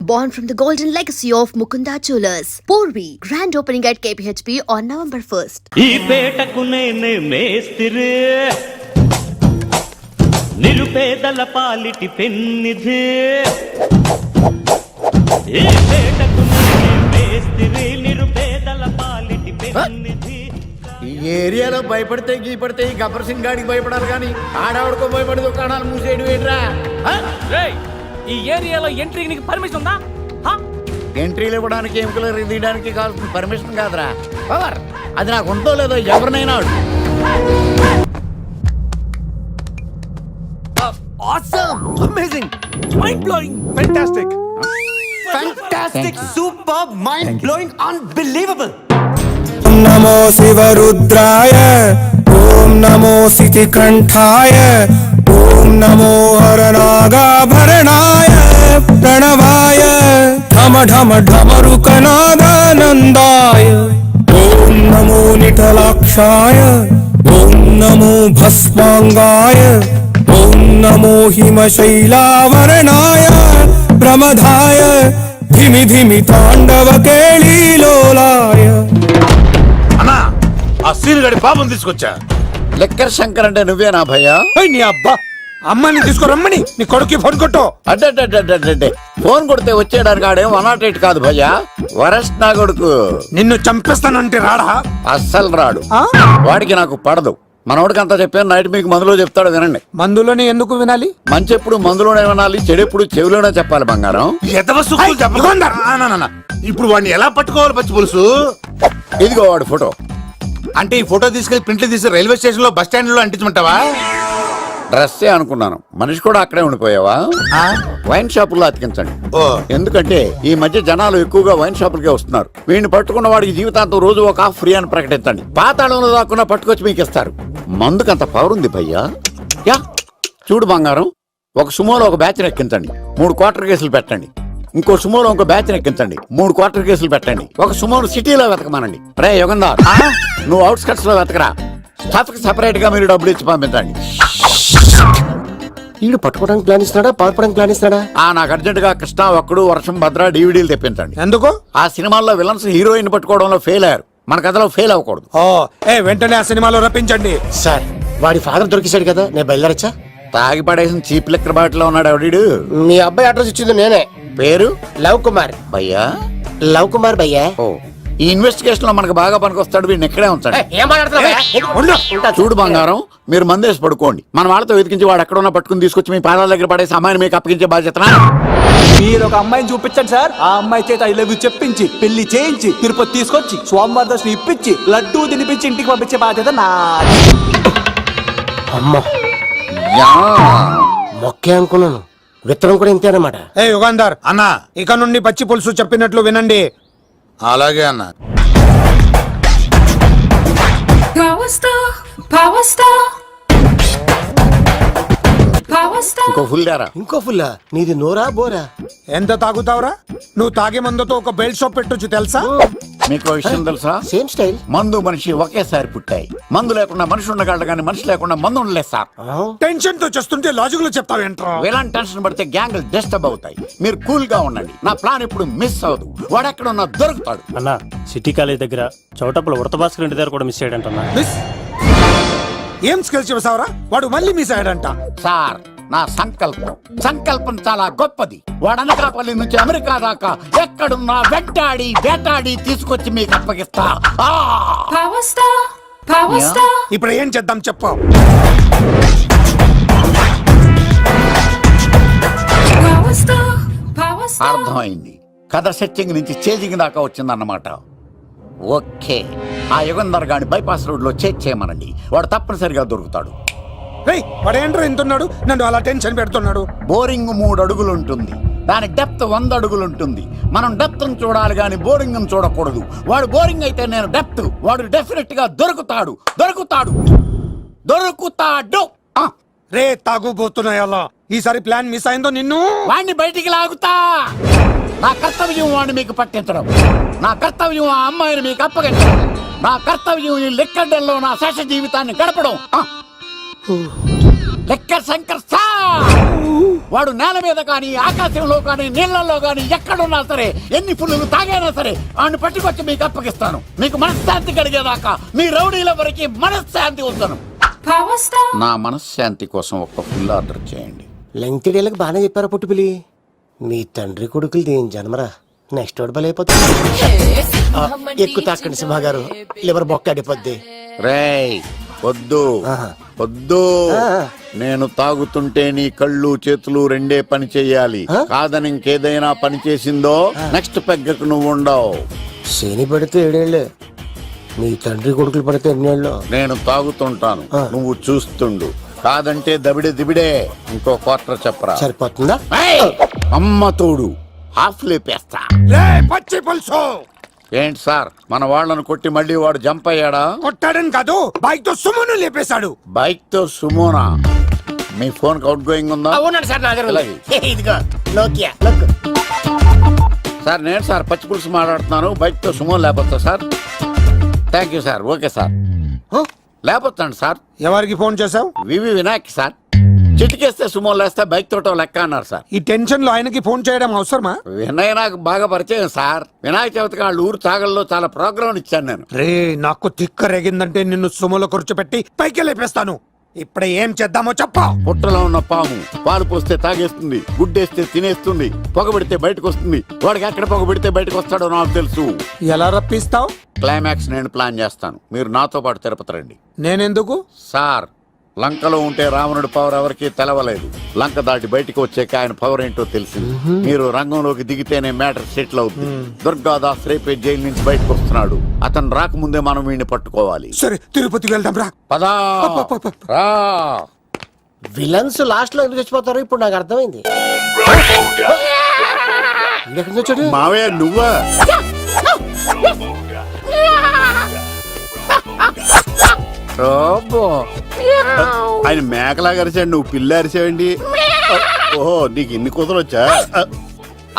born from the golden legacy of Mukunda Jewelers. Porvi, grand opening at KPHP on November 1st. ఈ పేటకు నేనే మేస్తిరి నిరుపేదల పాలిటి పెన్నిధి ఈ పేటకు నేనే మేస్తిరి నిరుపేదల పాలిటి పెన్నిధి ఈ ఏరియాలో భయపడితే గీపడితే ఈ గబ్బర్ సింగ్ గాడికి భయపడాలి కానీ ఆడవాడికో భయపడి దుకాణాలు మూసేయడం ఏంట్రా? ఈ ఏరియాలో ఎంట్రీకి నీకు పర్మిషన్ ఉందా? ఎంట్రీలు ఇవ్వడానికి ఎముకలు తీయడానికి కావాల్సిన పర్మిషన్ కాదురా, పవర్. అది నాకు ఉందో లేదో ఎవరినైనా Awesome! Amazing! Mind-blowing! Fantastic! Fantastic! Superb! Mind-blowing! Unbelievable! नमो शिवरुद्राय ओम नमो सितिकंठाय ओम नमो हरनागाभरणाय प्रणवाय ढम ढम ढमरुकनादानन्दाय ओम नमो निटलाक्षाय ओम नमो भस्मांगाय ओम नमो हिमशैलावरणाय प्रमदाय धिमि धिमि तांडव केळीलोलाय ఆ సీన్ గడి పాపం తీసుకొచ్చా. లెక్కర్ శంకర్ అంటే నువ్వేనా భయ్యా? నీ అబ్బా అమ్మని తీసుకురమ్మని నీ కొడుకు ఫోన్ కొట్టు. అడ్డే ఫోన్ కొడితే వచ్చేయడానికి ఆడేం 108 కాదు భయ్యా, వరస్ట్ నా కొడుకు. నిన్ను చంపేస్తానంటే రాడా? అస్సలు రాడు, వాడికి నాకు పడదు. మనోడికి అంతా చెప్పాను, నైట్ మీకు మందులో చెప్తాడు వినండి. మందులోనే ఎందుకు వినాలి? మంచి ఎప్పుడు మందులోనే వినాలి, చెడు ఎప్పుడు చెవిలోనే చెప్పాలి బంగారం. ఎదవ సుక్కులు చెప్పకుండా ఇప్పుడు వాడిని ఎలా పట్టుకోవాలి పచ్చి పులుసు? ఇదిగో వాడు ఫోటో. అంటే ఈ ఫోటో తీసుకెళ్లి ప్రింట్లు తీసి రైల్వే స్టేషన్ లో బస్ స్టాండ్ లో అంటించమంటావా? డ్రెస్సే అనుకున్నాను, మనిషి కూడా అక్కడే ఉండిపోయావా? వైన్ షాపుల్లో అతికించండి. ఎందుకంటే ఈ మధ్య జనాలు ఎక్కువగా వైన్ షాపులకే వస్తున్నారు. వీడిని పట్టుకున్న వాడికి జీవితాంతం రోజు ఒక ఆఫ్ ఫ్రీ అని ప్రకటించండి. పాతాళంలో దాక్కున్నా పట్టుకొచ్చి మీకు ఇస్తారు. మందుకంత పవర్ ఉంది భయ్యా. యా చూడు బంగారం, ఒక సుమోలో ఒక బ్యాచ్ ఎక్కించండి, 3 క్వార్టర్ కేసులు పెట్టండి. ఇంకో సుమోలో ఇంకో బ్యాచ్ ఎక్కించండి, 3 క్వార్టర్ కేసులు పెట్టండి. ఒక సుమోను సిటీలో వెతకమానండి. రే యుగంధర్, నువ్వు అవుట్స్కట్స్ లో వెతకరా. స్టాఫ్ కి సెపరేట్ గా మీరు డబ్బులు ఇచ్చి పంపించండి. వీడు పట్టుకోవడానికి ప్లాన్ ఇస్తున్నాడా, పాల్పడానికి ప్లాన్ ఇస్తున్నాడా? నాకు అర్జెంట్ గా కృష్ణ, ఒక్కడు, వర్షం, భద్ర డివిడీలు తెప్పించండి. ఎందుకు? ఆ సినిమాల్లో విలన్స్ హీరోయిన్ పట్టుకోవడంలో ఫెయిల్ అయ్యారు, మన కథలో ఫెయిల్ అవ్వకూడదు. వెంటనే ఆ సినిమాలో రప్పించండి. సార్, వాడి ఫాదర్ దొరికేశాడు కదా, నేను బయలుదేరచ్చా? తాగి పడేసిన చీప్ లెక్కర్ బాటిలో ఉన్నాడు ఎవడీడు? మీ అబ్బాయి అడ్రస్ ఇచ్చింది నేనే. పేరు లవ్ కుమార్ భయ్యా. లవ్ కుమార్ భయ్యా. ఓ, ఈ ఇన్వెస్టిగేషన్ లో మనకు బాగా పనికొస్తాడు, వీడిని ఎక్కడే ఉంచండి. చూడు బంగారం, మీరు మందేసి పడుకోండి. మన వాళ్ళతో వెతికించి వాడు ఎక్కడ ఉన్నా పట్టుకుని తీసుకొచ్చి మీ పాదాల దగ్గర పడేసి అమ్మాయిని మీకు అప్పగించే బాధ్యత. మీరు ఒక అమ్మాయిని చూపించండి సార్. ఆ అమ్మాయి చేత ఐ లవ్ యూ చెప్పించి పెళ్లి చేయించి తిరుపతి తీసుకొచ్చి స్వామివారి దర్శనం ఇప్పించి లడ్డూ తినిపించి ఇంటికి పంపించే బాధ్యత నాది. అమ్మా మొక్కే అనుకున్నాను, విత్తనం కూడా ఇంతేనమాట. యుగంధర్ అన్నా, ఇక నుండి పచ్చి పులుసు చెప్పినట్లు వినండి. అలాగే అన్నా. ఇంకో ఫుల్ దారా. ఇంకో ఫుల్లా? నీది నోరా బోరా? ఎంత తాగుతావురా? నువ్వు తాగే మందుతో ఒక బెల్ట్ షాప్ పెట్టొచ్చు తెలుసా? మీకు విషయం తెలుసా? Same style. మందు మనిషి ఒకేసారి పుట్టాయి. మందు లేకుండా మనిషి ఉండగలడు కానీ మనిషి లేకుండా మందు ఉండలేదు సార్. టెన్షన్ తో చేస్తుంటే లాజిక్ లో చెప్తావేంట్రా? ఎలాంటి టెన్షన్ పడితే గ్యాంగ్లు డిస్టర్బ్ అవుతాయి. మీరు కూల్ గా ఉండండి, నా ప్లాన్ ఇప్పుడు మిస్ అవ్వదు. వాడు ఎక్కడ ఉన్నా దొరుకుతాడు. అన్నా, సిటీ కాలేజ్ దగ్గర చౌటప్పుల ఉడత భాస్కర్ ఇంటి దగ్గర కూడా మిస్ అయ్యాడంటన్నా. ఏం స్కిల్స్ చూసావరా? వాడు మళ్ళీ మిస్ అయ్యాడంట. సార్, నా సంకల్పం చాలా గొప్పది. వాడు అనకాపల్లి నుంచి అమెరికా దాకా ఎక్కడున్నా వేటాడి తీసుకొచ్చి మీకు అప్పగిస్తా. ఇప్పుడు ఏం చేద్దాం చెప్పు. అర్థమైంది, కథ సెట్టింగ్ నుంచి చేజింగ్ దాకా వచ్చిందన్నమాట. ఓకే, ఆ యుగంధర్ గాని బైపాస్ రోడ్ లో చెక్ చేయమనండి, వాడు తప్పనిసరిగా దొరుకుతాడు. వాడేంట్రా ఇంటున్నాడు, నన్ను అలా టెన్షన్ పెడుతున్నాడు. బోరింగ్ 3 అడుగులు ఉంటుంది, దాని డెప్త్ 100 అడుగులు ఉంటుంది. మనం డెప్త్ చూడాలి గాని బోరింగ్ చూడకూడదు. వాడు బోరింగ్ అయితే నేను డెప్త్. వాడు డెఫినెట్ గా దొరుకుతాడు. రే తాగుబోతున్నాయి అలా, ఈసారి ప్లాన్ మిస్ అయిందో నిన్ను వాడిని బయటికి లాగుతా. నా కర్తవ్యం వాడిని మీకు పట్టించడం, నా కర్తవ్యం ఆ అమ్మాయిని మీకు అప్పగించడం, నా కర్తవ్యం ఈ లెక్కడల్లో నా శేష జీవితాన్ని గడపడం. లెక్క శంకర్ సార్. వాడు నేల మీద కానీ ఆకాశంలో కానీ నీళ్లలో కానీ ఎక్కడున్నా సరే ఎన్ని పుల్లులు తాగైనా సరే వాడిని పట్టుకొచ్చి మీకు అప్పగిస్తాను. మీకు మనశ్శాంతి కలిగేదాకా మీ రౌడీల వరకు మనశ్శాంతి ఉందను. నా మనశ్శాంతి కోసం ఒక ఫుల్ ఆర్డర్ చేయండి. లెంగ్త్ డేలకు బాగానే చెప్పారా పుట్టుపిలి. మీ తండ్రి కొడుకులు దేని జన్మరా. నెక్స్ట్ వాడు బలైపోతుంది. ఎక్కువ తాకండి సింహ గారు, లివర్ బొక్క అడిపోద్ది. రేయ్ వద్దు వద్దు, నేను తాగుతుంటే నీ కళ్ళు చేతులు రెండే పని చెయ్యాలి. కాదని ఇంకేదైనా పని చేసిందో నెక్స్ట్ పెగ్గకు నువ్వు ఉండవు. శని పడితే 7 ఏళ్ళే, మీ తండ్రి కొడుకులు పడితే 8 ఏళ్ళు. నేను తాగుతుంటాను, నువ్వు చూస్తుండు. కాదంటే దబిడే దిబిడే. ఇంకో క్వార్టర్ చెప్పరా. సరిపోతుందా? ఏయ్! అమ్మ తోడు హాఫ్ లేపేస్తా. రే పచ్చి పులుసు, ఏంటి సార్ మన వాళ్ళను కొట్టి మళ్ళీ వాడు జంప్ అయ్యాడా? కొట్టాడని కాదు, బైక్ తో సుమ్మును లేపేశాడు. బైక్ తో సుమోనా? మీ ఫోన్ అవుట్ గోయింగ్ ఉందా? అవునండి సార్, నా దగ్గర అలాగే. ఇదిగో నోకియా లక్. సార్ నేను సార్ పచ్చి పులుసు మాట్లాడుతున్నాను. బైక్ తో సుమో లేకపోతా సార్? Thank you sir. Okay sir, లేకపోతాను సార్. ఎవరికి ఫోన్ చేసావు? వివి వినాయక్ సార్. చిటికేస్తే సుమో లేస్తే బైక్ తోటో లెక్క అన్నారు సార్. ఈ టెన్షన్ లో ఆయనకి ఫోన్ చేయడం అవసరమా? వినయ్ నాకు బాగా పరిచయం సార్. వినాయక చవితికి వాళ్ళ ఊరు చాగల్లో చాలా ప్రోగ్రాం ఇచ్చాను నేను. రే నాకు తిక్క రేగిందంటే నిన్ను సుమలో కూర్చోపెట్టి పైకి లేపేస్తాను. ఇప్పుడే ఏం చేద్దామో చెప్పా. పుట్టలో ఉన్న పాము పాలు పోస్తే తాగేస్తుంది, గుడ్డేస్తే తినేస్తుంది, పొగబెడితే బయటకు వస్తుంది. వాడికి ఎక్కడ పొగబెడితే బయటకు వస్తాడో నాకు తెలుసు. ఎలా రప్పిస్తావు? క్లైమాక్స్ నేను ప్లాన్ చేస్తాను, మీరు నాతో పాటు తిరుపతి రండి. నేనెందుకు? సార్ లంకలో ఉంటే రావణుడి పవర్ ఎవరికి తెలవలేదు. లంక దాటి బయటికి వచ్చాక ఆయన పవర్ ఏంటో తెలిసింది. మీరు రంగంలోకి దిగితేనే మ్యాటర్ సెటిల్ అవుతుంది. దుర్గాదాస్ రేపే జైలు నుంచి బయటకు వస్తున్నాడు. అతను రాకముందే మనం వీడిని పట్టుకోవాలి. సరే తిరుపతికి వెళ్దాం రా. పదా రా. విలన్స్ లాస్ట్ లో ఎందుకు చచ్చిపోతారో ఇప్పుడు నాకు అర్థమైంది. ఎక్కడి నుంచి వచ్చాడు? మావయ్య నువ్వా? రోబో. ఆయన మేకలా అరిచాడు, నువ్వు పిల్ల అరిచావండి. ఓహో నీకు ఇన్ని కూతురు వచ్చా?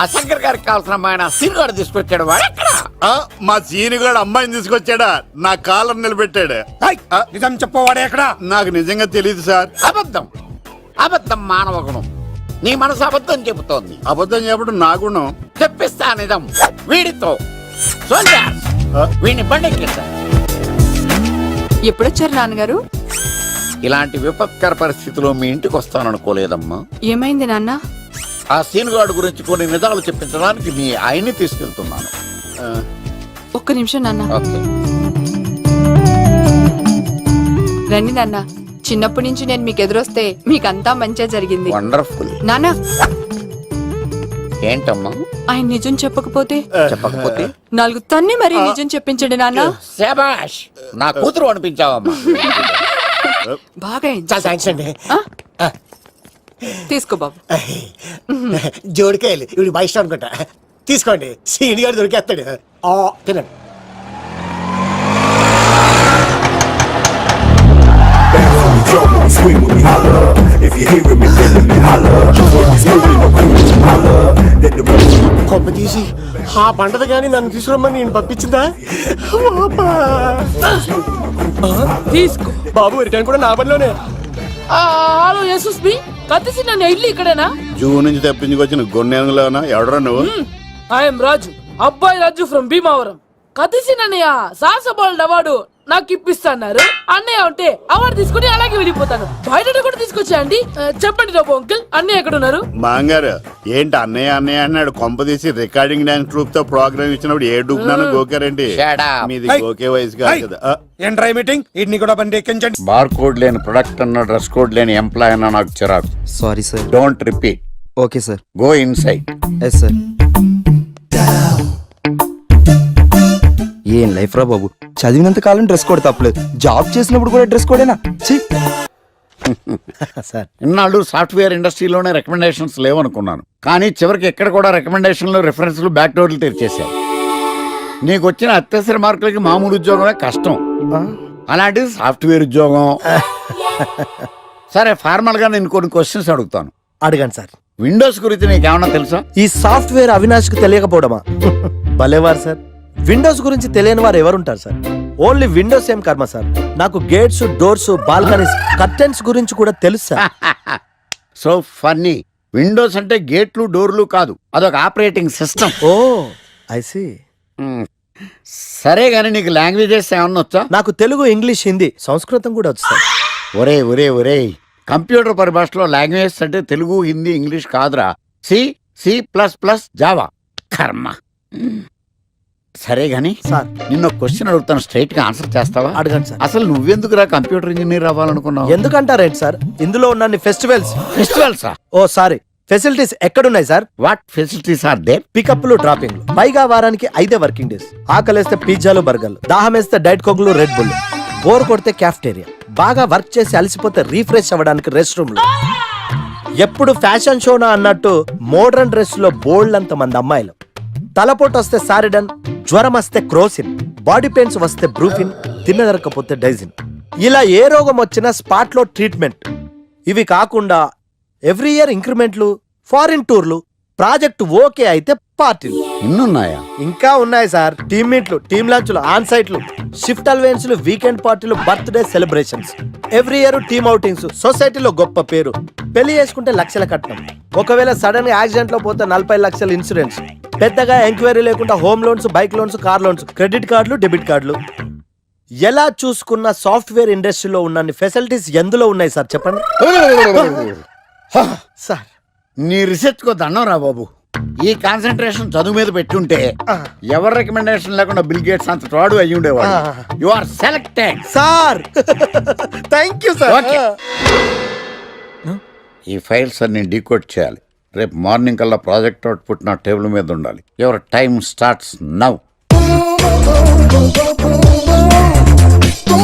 ఆ శంకర్ గారికి కావాల్సిన అమ్మాయి సీనుగాడు తీసుకొచ్చాడు. వాడెక్కడ? మా సీనుగాడు అమ్మాయిని తీసుకొచ్చాడా? నా కాలం నిలబెట్టాడు. ఏయ్, నిజం చెప్పవాడే ఎక్కడ? నాకు నిజంగా తెలియదు సార్. అబద్ధం. అబద్ధం మానవ గుణం. నీ మనసు అబద్ధం చెబుతోంది. అబద్ధం చెప్పడం నా గుణం. చెప్పిస్తా నిజం వీడితో. సోల్జర్స్, వీడిని బండెక్కిస్తా. ఎప్పుడొచ్చారు నాన్నగారు? ఇలాంటి విపత్కర పరిస్థితిలో మీ ఇంటికి వస్తాననుకోలేదమ్మా. ఏమైంది నాన్న? ఆ సీనుగాడు గురించి కొన్ని నిజాలు చెప్పించడానికి మీ ఆయన్ని తీసుకెళ్తున్నాను. ఒక్క నిమిషం నాన్న. ఓకే. రండి నాన్న. చిన్నప్పటి నుంచి నేను మీకు ఎదురొస్తే మీకంతా మంచిగా జరిగింది. వండర్ఫుల్. నాన్న, ఏంటమ్మా? ఆయన నిజం చెప్పకపోతే చెప్పకపోతే 4 తన్ని మరి నిజం చెప్పించండి నాన్న. శభాష్, నా కూతురు అనిపించావమ్మా. బాగా అయింది. చాలా థ్యాంక్స్ అండి. తీసుకో బాబు. జోడికాయలు ఇవి బాగా ఇష్టం అనుకుంటా. తీసుకోండి, సీని గారు దొరికేస్తాడు. తినండి. కొమ్మ తీసి ఆ పంటది కానీ నన్ను తీసుకురమ్మని నేను పంపించిందా? తీసుకో బాబు రిటర్న్ కూడా నా పనిలోనే. హలో యశస్వి, కత్తిసి నన్ను ఇల్లు ఇక్కడేనా? జూ నుంచి తప్పించుకొచ్చిన గొన్నెలోనా? ఎవడరా నువ్వు? ఐఎమ్ రాజు, అబ్బాయి రాజు ఫ్రమ్ భీమావరం. కత్తిసి నన్నయ్య సాసబాల్ అవార్డు నాకు ఇప్పిస్తాన్నారు. అన్నయ్య ఉంటే అవార్డు తీసుకుని అలాగే వెళ్ళిపోతాను. బయట కూడా తీసుకొచ్చా అండి. చెప్పండి రాబు అంకుల్, అన్నయ్య ఎక్కడ ఉన్నారు? మాంగారు ఏంటి అన్నయ్య అన్నయ్య అన్నాడు? కొంప తీసి రికార్డింగ్ డాన్స్ ట్రూప్ తో ప్రోగ్రామ్ ఇచ్చినప్పుడు ఏ డూబ్నాను గోకారండి? Shut up. మీది గోకే వయసు కాదు కదా. ఏంట్రై మీటింగ్? ఇడ్ని కూడా బండి ఎక్కించండి. బార్ కోడ్ లేని ప్రొడక్ట్ అన్న, డ్రెస్ కోడ్ లేని ఎంప్లాయ్ అన్న నాకు చిరాకు. Sorry sir. Don't repeat. Okay sir. Go inside. Yes sir. ఏం లైఫ్ రా బాబు, చదివినంత కాలం డ్రెస్ కోడ్ తప్పలేదు, జాబ్ చేసినప్పుడు కూడా డ్రెస్ కోడేనా? సార్ ఇన్నాళ్ళు సాఫ్ట్వేర్ ఇండస్ట్రీలోనే రికమెండేషన్స్ లేవనుకున్నాను, కానీ చివరికి ఎక్కడ కూడా రికమెండేషన్లు, రిఫరెన్స్లు, బ్యాక్ డోర్లు తెరిచేశారు. నీకు వచ్చిన అత్యవసర మార్కులకి మామూలు ఉద్యోగమే కష్టం, అలాంటిది సాఫ్ట్వేర్ ఉద్యోగం. సరే, ఫార్మల్ గా నేను కొన్ని క్వశ్చన్స్ అడుగుతాను. అడగండి సార్. విండోస్ గురించి నీకేమన్నా తెలుసా? ఈ సాఫ్ట్వేర్ అవినాష్ కు తెలియకపోవడమా? భలేవారు సార్. విండోస్ గురించి తెలియని వారు ఎవరుంటారు సార్? ఓన్లీ విండోస్ ఏం కర్మ సార్, నాకు గేట్స్, డోర్స్, బాల్కనీస్, కర్టెన్స్ గురించి కూడా తెలుసు సార్. So funny. విండోస్ అంటే గేట్లు డోర్లు కాదు, అదొక operating system. O I C. సరే గానీ నీకు లాంగ్వేజెస్ ఏమన్నా వచ్చా? నాకు తెలుగు, ఇంగ్లీష్, హిందీ, సంస్కృతం కూడా వచ్చు సార్. ఒరే కంప్యూటర్ పరిభాషలో లాంగ్వేజెస్ అంటే తెలుగు, హిందీ, ఇంగ్లీష్ కాదురా. C C plus plus Java. కర్మ. సరే గాని సార్ నిన్న క్వశ్చన్ అడుగుతాను, స్ట్రైట్ గా ఆన్సర్ చేస్తావా? అడగండి సార్. అసలు నువ్వెందుకురా కంప్యూటర్ ఇంజనీర్ అవ్వాలనుకున్నావు? ఎందుకంటారేంటి సార్, ఇందులో ఉన్న ఫెస్టివల్స్. ఫెస్టివల్సా? ఓ సారీ, ఫెసిలిటీస్ ఎక్కడున్నాయి sir? What facilities are there? పికప్లు, డ్రాపింగ్లు, పైగా వారానికి 5 వర్కింగ్ డేస్. ఆకలేస్తే పిజ్జాలు, బర్గర్లు, దాహం వేస్తే డైట్ కోక్లు, రెడ్ బుల్, బోర్ కొడితే క్యాఫ్టేరియా, బాగా వర్క్ చేసి అలసిపోతే రీఫ్రెష్ అవ్వడానికి రెస్ట్ రూమ్లు. ఎప్పుడు ఫ్యాషన్ షోనా అన్నట్టు మోడర్న్ డ్రెస్ లో బోల్డ్ అంత మంది అమ్మాయిలు. తలపోటు వస్తే సారిడన్, జ్వరం వస్తే క్రోసిన్, బాడీ పెయిన్స్ వస్తే బ్రూఫిన్, తిన్నదరకపోతే డైజిన్. ఇలా ఏ రోగం వచ్చినా స్పాట్ లో ట్రీట్మెంట్. ఇవి కాకుండా ఎవ్రీ ఇయర్ ఇంక్రిమెంట్లు, ఫారిన్ టూర్లు, ప్రాజెక్ట్ ఓకే అయితే పార్టీలు. ఇన్నున్నాయా? ఇంకా ఉన్నాయి సార్. టీమ్ మీట్లు, టీమ్ లంచ్లు, ఆన్ సైట్లు, షిఫ్ట్ అలవెన్స్లు, వీకెండ్ పార్టీలు, birthday celebrations, every year team outings, సొసైటీలో గొప్ప పేరు. పెళ్లి చేసుకుంటే లక్షల కట్నం, ఒకవేళ సడన్ గా యాక్సిడెంట్ లో పోతే 40 లక్షల ఇన్సూరెన్స్, పెద్దగా ఎంక్వైరీ లేకుండా home loans, bike loans, car loans, credit కార్డులు, డెబిట్ కార్డులు. ఎలా చూసుకున్న సాఫ్ట్వేర్ ఇండస్ట్రీలో ఉన్న ఫెసిలిటీస్ ఎందులో ఉన్నాయి సార్ చెప్పండి. సార్ నీ రీసెర్చ్ కో దండం రా బాబు. ఈ కాన్సన్ట్రేషన్ చదువు మీద పెట్టుంటే ఎవరి రికమెండేషన్ లేకుండా బిల్ గేట్స్ అంత ఫ్రాడ్ అయ్యి ఉండేవాడు. You are selected sir. Thank you sir. Okay. ఈ ఫైల్స్ అన్ని డీకోడ్ చేయాలి. రేపు మార్నింగ్ కల్లా ప్రాజెక్ట్ అవుట్పుట్ నా టేబుల్ మీద ఉండాలి. Your time starts now.